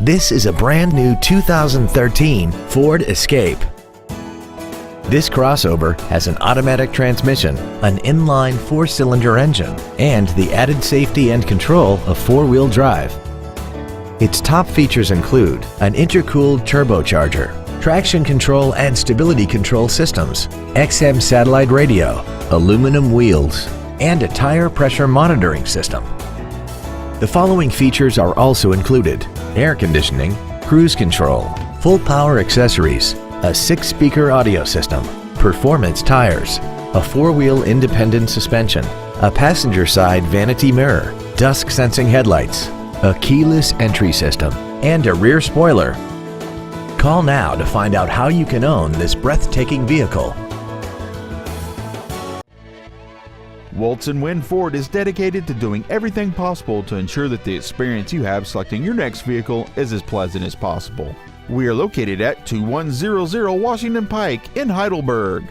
This is a brand new 2013 Ford Escape. This crossover has an automatic transmission, an inline 4-cylinder engine, and the added safety and control of 4-wheel drive. Its top features include an intercooled turbocharger, traction control and stability control systems, XM satellite radio, aluminum wheels, and a tire pressure monitoring system. The following features are also included: air conditioning, cruise control, full power accessories, a 6-speaker audio system, performance tires, a 4-wheel independent suspension, a passenger side vanity mirror, dusk sensing headlights, a keyless entry system, and a rear spoiler. Call now to find out how you can own this breathtaking vehicle. Woltz & Wind Ford is dedicated to doing everything possible to ensure that the experience you have selecting your next vehicle is as pleasant as possible. We are located at 2100 Washington Pike in Heidelberg.